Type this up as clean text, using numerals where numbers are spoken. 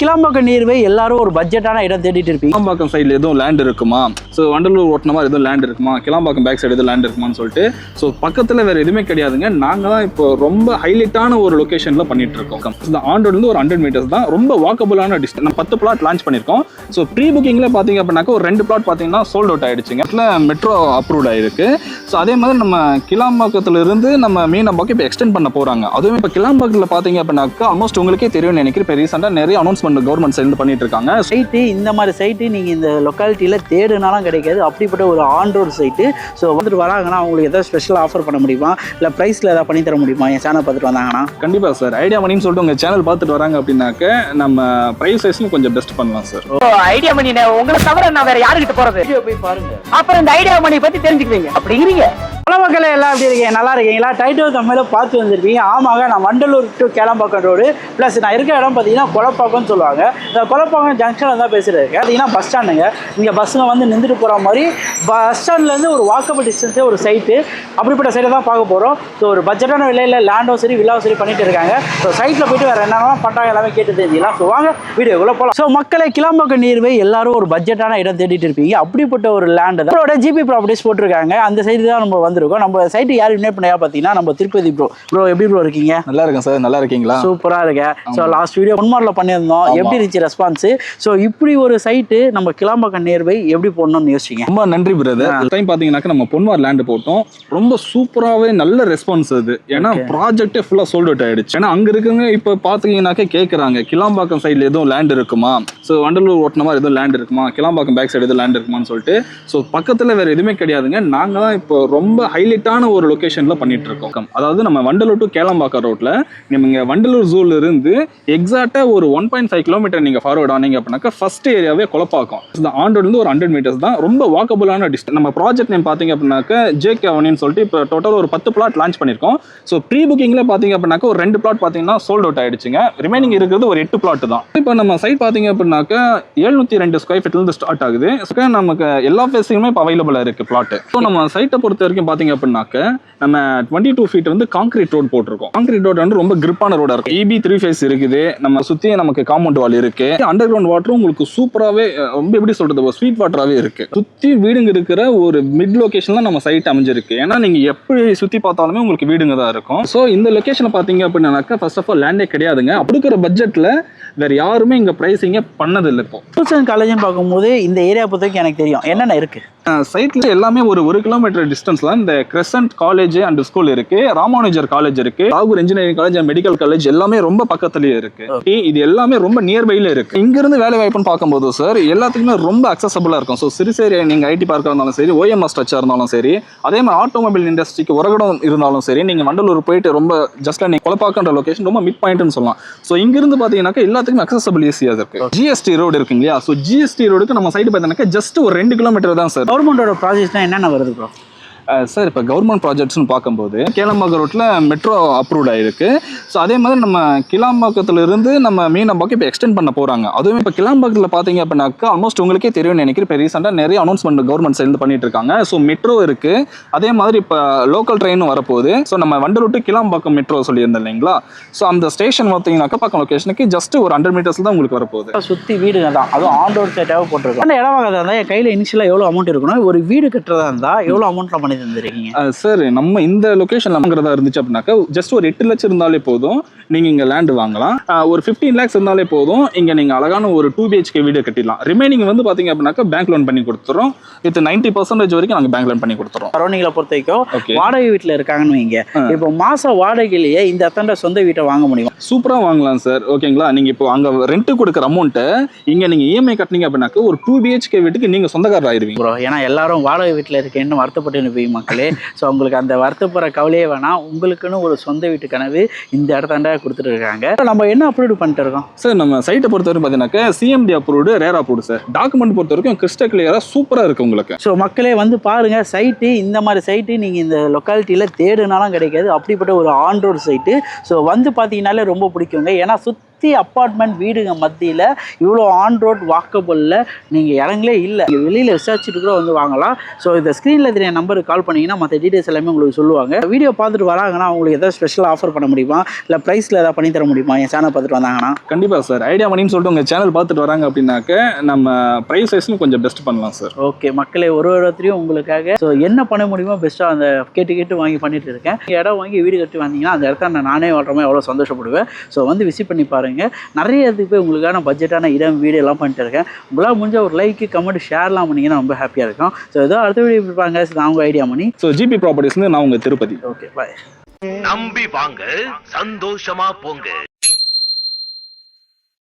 Kilambakkam nearby எல்லாரும் ஒரு பட்ஜெட்டான இடம் தேடிட்டு இருப்பீங்க. கிளாம்பாக்கம் சைடில் எதுவும் லேண்ட் இருக்குமா, ஸோ வண்டலூர் ஓட்டின மாதிரி எதுவும் லேண்ட் இருக்குமா, கிளாம்பாக்கம் பேக் சைடு எதுவும் லேண்ட் இருக்குமான்னு சொல்லிட்டு ஸோ பக்கத்தில் வேறு எதுவுமே கிடையாதுங்க. நாங்கள் தான் இப்போ ரொம்ப ஹைலைட்டான ஒரு லொக்கேஷனில் பண்ணிட்டு இருக்கோம். இந்த ஆண்டோடு ஒரு 100 மீட்டர்ஸ் தான், ரொம்ப வாக்கபுளான டிஸ்டன்ஸ். நான் 10 பிளாட் லான்ச் பண்ணியிருக்கோம். ஸோ ப்ரீ புக்கிங்கில் பார்த்தீங்க அப்படின்னாக்கா ஒரு 2 பிளாட் பார்த்தீங்கன்னா சோல்ட் அவுட் ஆயிடுச்சுங்க. அதில் மெட்ரோ அப்ரூவ்ட் ஆயிருக்கு. ஸோ அதே மாதிரி நம்ம கிளாம்பாக்கத்துல இருந்து நம்ம மீனம்பாக்கம் இப்போ எக்ஸ்டெண்ட் பண்ண போகிறாங்க. அதுவும் இப்போ கிளாம்பாக்கத்தில் பார்த்தீங்க அப்படின்னாக்கா ஆல்மோஸ்ட் உங்களுக்கே தெரியும்னு நினைக்கிறேன். இப்போ ரீசெண்டாக நிறைய அனௌன்ஸ்மெண்ட் கவர்மெண்ட் சைடு பண்ணிட்டு இருக்காங்க. சைட்டு இந்த மாதிரி சைட்டு நீங்கள் இந்த லொக்காலிட்டியில் தேடுனாலும் கிடைக்காது. அப்படிப்பட்ட ஒரு ஆன் ரோடு சைட்டு. ஸோ வந்துட்டு வராங்கன்னா அவங்களுக்கு ஏதாவது ஸ்பெஷல் ஆஃபர் பண்ண முடியுமா, இல்லை ப்ரைஸில் ஏதாவது பண்ணி தர முடியுமா என் சேனல் பார்த்துட்டு வந்தாங்கன்னா? கண்டிப்பாக சார். ஐடியா மணின்னு சொல்லிட்டு உங்கள் சேனல் பார்த்துட்டு வராங்க அப்படின்னாக்க நம்ம ப்ரைஸ் வைஸ்னு கொஞ்சம் பெஸ்ட் பண்ணலாம் சார். ஐடியா மணி உங்களை தவிர நான் வேற யாருக்கிட்ட போறது? போய் பாருங்க, அப்புறம் இந்த ஐடியா மணி பத்தி தெரிஞ்சுக்குவீங்க. அப்படிங்கிறீங்க. பல மக்களே எல்லாம் எப்படி இருக்கீங்க? நல்லா இருக்கீங்களா? டைட்டில் தமிழில் பார்த்து வந்திருப்பீங்க. ஆமாங்க, நான் Vandalur to Kelambakkam road plus நான் இருக்க இடம் பார்த்தீங்கன்னா கொலப்பாக்கம்னு சொல்லுவாங்க. இந்த கொலப்பாக்கம் ஜங்ஷனில் தான் பேசுகிறது. பார்த்தீங்கன்னா பஸ் ஸ்டாண்டுங்க. இங்கே பஸ்ஸுங்க வந்து நின்றுட்டு போகிற மாதிரி பஸ் ஸ்டாண்ட்லேருந்து ஒரு வாக்கபிள் டிஸ்டன்ஸே ஒரு சைட்டு. அப்படிப்பட்ட சைட்டை தான் பார்க்க போகிறோம். ஸோ ஒரு பட்ஜெட்டான விலையில் லேண்டோ சரி வில்லாவும் சரி பண்ணிட்டு இருக்காங்க. ஸோ சைட்டில் போய்ட்டு வேறு என்னென்னலாம் பண்ணுறாங்க எல்லாமே கேட்டு தெரிஞ்சிக்கலாம். ஸோ வாங்க வீடியோக்குள்ளே போகலாம். ஸோ மக்களை கிளாம்பாக்கம் நியர்பை எல்லாரும் ஒரு பட்ஜெட்டான இடம் தேடிட்டு இருப்பீங்க. அப்படிப்பட்ட ஒரு லேண்டு தான் நம்மளோட ஜிபி ப்ராப்பர்ட்டிஸ் போட்டிருக்காங்க. அந்த சைடு தான் நம்ம வந்திருக்கோம். நம்ம சைட்டு யார் இன்வைட் பண்ணா பார்த்தீங்கன்னா நம்ம திருப்பதி ப்ரோ எப்படி ப்ரோ இருக்கீங்க? நல்லா இருக்கேன் சார். நல்லா இருக்கீங்களா? சூப்பராக இருக்கேன். ஸோ லாஸ்ட் வீடியோ பொன்மாரில் பண்ணியிருந்தோம். எப்படி இருந்துச்சு ரெஸ்பான்ஸ்? ஸோ இப்படி ஒரு சைட்டு நம்ம கிளாம்பாக்கம் நியர்பை எப்படி போடணும்னு யோசிச்சிங்க? ரொம்ப நன்றி பிரதர். டைம் பார்த்தீங்கன்னாக்கா நம்ம பொன்மார் லேண்டு போட்டோம். ரொம்ப சூப்பராகவே நல்ல ரெஸ்பான்ஸ் அது. ஏன்னா ப்ராஜெக்டே ஃபுல்லாக சோல்ட் அவுட் ஆயிடுச்சு. ஏன்னா அங்கே இருக்கவங்க இப்போ பார்த்தீங்கன்னாக்கா கேட்குறாங்க கிளாம்பாக்கம் சைடில் எதுவும் லேண்ட் இருக்குமா, ஸோ வண்டலூர் ஓட்டின மாதிரி எதுவும் லேண்ட் இருக்குமா, கிளாம்பாக்கம் பேக் சைடு எதுவும் லேண்ட் இருக்குமான்னு சொல்லிட்டு ஸோ பக்கத்தில் வேறு எதுவுமே கிடையாதுங்க. நாங்கள் தான் இப்போ ரொம்ப ஹைலைட்டான ஒரு லொகேஷன்ல பண்ணிட்டு இருக்கோம். அதாவது நம்ம வண்டலூர் டு கேளம்பாக்கம் ரோட்ல நீங்க வண்டலூர் ஜூல இருந்து எக்ஸாக்டா ஒரு 1.5 கிலோமீட்டர் நீங்க ஃபார்வர்ட் ஆனீங்க அப்படின்னாக்கா ஃபர்ஸ்ட் ஏரியாவே கொலப்பாக்கம். இந்த ஆண்டோடு இருந்து ஒரு 100 மீட்டர்ஸ் தான், ரொம்ப வாக்கபுளான டிஸ்டன்ஸ். நம்ம ப்ராஜெக்ட் நேம் பாத்தீங்க அப்படின்னாக்கா ஜேகே அவனின்னு சொல்லிட்டு இப்போ டோட்டல் ஒரு 10 பிளாட் லான்ச் பண்ணிருக்கோம். ஸோ ப்ரீ புக்கிங்ல பாத்தீங்க அப்படின்னாக்கா ஒரு 2 பிளாட் பாத்தீங்கன்னா சோல்ட் அவுட் ஆயிடுச்சுங்க. ரிமைனிங் இருக்கிறது ஒரு 8 பிளாட் தான். இப்போ நம்ம சைட் பாத்தீங்க அப்படின்னாக்கா 702 ஸ்கொயர் ஃபீட்ல இருந்து ஸ்டார்ட் ஆகுது. நமக்கு எல்லா ஃபேஸிலுமே இப்போ அவைலபிளா இருக்கு பிளாட். ஸோ நம்ம சைட்டை பொறுத்த வரைக்கும் பாத்தீங்க அப்படின்னாக்கா நம்ம 22 ஃபீட் வந்து கான்கிரீட் ரோட் போட்டிருக்கோம். கான்கிரீட் ரோட் வந்து ரொம்ப கிரிப்பான ரோடா இருக்கு. EB 3 ஃபேஸ் இருக்குது. நம்ம சுத்தி நமக்கு காம்பவுண்ட் வால் இருக்கு. அண்டர் கிரவுண்ட் வாட்டரும் உங்களுக்கு சூப்பராகவே ரொம்ப எப்படி சொல்றது ஸ்வீட் வாட்டராகவே இருக்கு. சுத்தி வீடுங்க இருக்கிற ஒரு மிட் லொகேஷன்ல நம்ம சைட் அமைஞ்சிருக்கு. ஏன்னா நீங்க எப்படி சுத்தி பார்த்தாலுமே உங்களுக்கு வீடுங்க தான் இருக்கும். ஸோ இந்த லொகேஷனை பாத்தீங்க அப்படின்னாக்கா ஃபர்ஸ்ட் ஆஃப் ஆல் லேண்டே கிடையாதுங்க. அப்படிங்கிற பட்ஜெட்ல வேற யாருமே இங்க பிரைசிங்க பண்ணது இல்லை. இப்போ காலேஜ்னு பார்க்கும்போது இந்த ஏரியா பொறுத்தவரைக்கும் எனக்கு தெரியும் என்னென்ன இருக்கு. சைட்ல எல்லாமே ஒரு 1 கிலோமீட்டர் டிஸ்டன்ஸ்ல இந்த கிரெசன்ட் காலேஜ் அண்ட் ஸ்கூல் இருக்கு, ராமானுஜர் காலேஜ் இருக்கு, Tagore engineering college and medical college எல்லாமே ரொம்ப பக்கத்துலயே இருக்கு. இது எல்லாமே ரொம்ப நியர்பைல இருக்கு. இங்க இருந்து வேலை வாய்ப்புன்னு பார்க்கும்போது சார் எல்லாத்துக்குமே ரொம்ப அக்சசபிளா இருக்கும். ஸோ சிறுசேரி நீங்க ஐடி பார்க்கா இருந்தாலும் சரி, OMS ஸ்ட்ரக்சா இருந்தாலும் சரி, அதே மாதிரி ஆட்டோமொபைல் இண்டஸ்ட்ரிக்கு உரகடம் இருந்தாலும் சரி, நீங்க வண்டலூர் போயிட்டு ரொம்ப ஜஸ்ட் நீங்க கொலப்பாக்கன்ற லொகேஷன் ரொம்ப மிட் பாயிண்ட்னு சொல்லலாம். ஸோ இங்க இருந்து பாத்தீங்கன்னா எல்லாத்துக்குமே அக்சசபிள் ஈஸியா இருக்கு. GST ரோடு இருக்கு இல்லையா? ஸோ GST ரோடுக்கு நம்ம சைடு பார்த்தீங்கன்னா ஜஸ்ட் ஒரு 2 கிலோமீட்டர் தான் சார். கவர்மெண்டோட ப்ராஜெக்ட்னா என்னென்ன வருது ப்ரோ? சார் இப்போ கவர்மெண்ட் ப்ராஜெக்ட்ஸ்னு பார்க்கும்போது கேளம்பாக்கம் ரோட்டில் மெட்ரோ அப்ரூவ்ட் ஆகிருக்கு. ஸோ அதே மாதிரி நம்ம கிளாம்பாக்கத்துல இருந்து நம்ம மீனம்பாக்கம் இப்போ எக்ஸ்டெண்ட் பண்ண போகிறாங்க. அதுவும் இப்போ கிளாம்பாக்கத்தில் பார்த்தீங்க அப்படின்னாக்கா ஆல்மோஸ்ட் உங்களுக்கே தெரியும்னு நினைக்கிறேன். இப்போ ரீசெண்டாக நிறைய அனௌன்ஸ்மெண்ட் கவர்மெண்ட் சைடு பண்ணிட்டு இருக்காங்க. ஸோ மெட்ரோ இருக்குது. அதே மாதிரி இப்போ லோக்கல் ட்ரெயினும் வரப்போகுது. ஸோ நம்ம வண்டலூர் டு கிளாம்பாக்கம் மெட்ரோ சொல்லியிருந்தோம் இல்லைங்களா? ஸோ அந்த ஸ்டேஷன் பார்த்தீங்கன்னாக்கா பக்கம் லொகேஷனுக்கு ஜஸ்ட் ஒரு 100 மீட்டர்ஸ் தான் உங்களுக்கு வரப்போகுது. சுற்றி வீடுங்க தான், அதுவும் ஆன் ரோட் சைட்டாக போட்டிருக்கோம். அந்த இடம் வாங்கிறதா இருந்தால் என் கையில் இனிஷியலாக எவ்வளோ அமௌண்ட் இருக்கணும், ஒரு வீடு கட்டுறதா இருந்தால் எவ்வளோ அமௌண்ட்லாம் பண்ணி தந்துருக்கீங்க? சார் நம்ம இந்த லொகேஷன்ல வாங்குறதா இருந்துச்சு அப்படின்னாக்கா ஜஸ்ட் ஒரு 8 லட்சம் இருந்தாலே போதும், நீங்க இங்க லேண்ட் வாங்கலாம். ஒரு 15 lakhs இருந்தாலே போதும், இங்க நீங்க அழகான ஒரு 2 BHK வீடு கட்டிடலாம். ரிமைனிங் வந்து பாத்தீங்க அப்படின்னாக்கா பேங்க் லோன் பண்ணி கொடுத்துறோம். இது 90% வரைக்கும் நாங்க பேங்க் லோன் பண்ணி கொடுத்துறோம். சரௌண்டிங்ல பொறுத்த வரைக்கும் வாடகை வீட்டுல இருக்காங்கன்னு வைங்க, இப்போ மாச வாடகையிலேயே இந்த அத்தனை சொந்த வீட்டை வாங்க முடியும். சூப்பரா வாங்கலாம் சார். ஓகேங்களா? நீங்க இப்போ அங்க ரெண்ட் கொடுக்குற அமௌண்ட்டை இங்க நீங்க EMI கட்டினீங்க அப்படின்னாக்கா ஒரு 2 BHK வீட்டுக்கு நீங்க சொந்தக்காரர் ஆயிருவீங்க. ஏன்னா எல்லாரும் வாடகை வீட்டுல இருக்கேன்னு வருத்தப்பட்டு நிற்பீங்க மக்களே. ஸோ உங்களுக்கு அந்த வருத்தப்படுற கவலையே வேணாம். உங்களுக்குன்னு ஒரு சொந்த வீட்டு கனவு இந்த இடத்தாண்ட கொடுத்துட்டு இருக்காங்க. நம்ம என்ன அப்ரூவ் பண்ணிட்டு இருக்கோம் சார்? நம்ம சைட்டை பொறுத்தவரைக்கும் பார்த்தீங்கன்னாக்கா CMD approved, rare approved sir. Document பொறுத்த வரைக்கும் கிறிஸ்டல் கிளியராக சூப்பராக இருக்கு உங்களுக்கு. ஸோ மக்களே வந்து பாருங்க, சைட்டு இந்த மாதிரி சைட்டு நீங்கள் இந்த லொக்காலிட்டியில் தேடுனாலும் கிடைக்காது. அப்படிப்பட்ட ஒரு ஆன் ரோடு சைட்டு. ஸோ வந்து பார்த்தீங்கன்னாலே ரொம்ப பிடிக்குங்க. ஏன்னா சுற்றி சுற்றி அப்பார்ட்மெண்ட் வீடுங்க மத்தியில் இவ்வளோ ஆன் ரோட் வாக்கபிளில் நீங்கள் இறங்களே இல்லை, வெளியில் விசாரிச்சுட்டு கூட வந்து வாங்கலாம். ஸோ இந்த ஸ்க்ரீனில் தெரிய நம்பருக்கு கால் பண்ணிங்கன்னா மற்ற டீட்டெயில்ஸ் எல்லாமே உங்களுக்கு சொல்லுவாங்க. வீடியோ பார்த்துட்டு வராங்கன்னா அவங்களுக்கு எதாவது ஸ்பெஷலாக ஆஃபர் பண்ண முடியுமா, இல்லை ப்ரைஸில் எதாவது பண்ணி தர முடியுமா என் சேனல் பார்த்துட்டு வந்தாங்கன்னா? கண்டிப்பாக சார். ஐடியா மணின்னு சொல்லிட்டு உங்கள் சேனல் பார்த்துட்டு வராங்க அப்படின்னாக்க நம்ம ப்ரைஸ் வைஸ்னு கொஞ்சம் பெஸ்ட் பண்ணலாம் சார். ஓகே மக்களே, ஒரு இடத்துலையும் உங்களுக்காக ஸோ என்ன பண்ண முடியுமோ பெஸ்ட்டாக அந்த கேட்டு வாங்கி பண்ணிட்டு இருக்கேன். இடம் வாங்கி வீடு கட்டி வந்தீங்கன்னா அந்த இடத்த நானே வாழ்றமே எவ்வளோ சந்தோஷப்படுவேன். ஸோ வந்து விசிட் பண்ணி பாருங்கள். நிறைய இதுக்கு போய் உங்களுக்கான பட்ஜெட்டான இடம் வீடு எல்லாம் பண்ணிட்டு இருக்கேன். உங்களால் முடிஞ்ச ஒரு லைக் கமெண்ட் ஷேர்லாம் பண்ணிங்கன்னா ரொம்ப ஹாப்பியாக இருக்கும். ஸோ ஏதோ அடுத்த வீடியோ இருப்பாங்க. நான் உங்கள் ஐடியா மணி. ஸோ ஜிபி ப்ராப்பர்ட்டிஸ்னு நான் உங்கள் திருப்பதி. Okay bye. நம்பி வாங்க, சந்தோஷமா போங்க.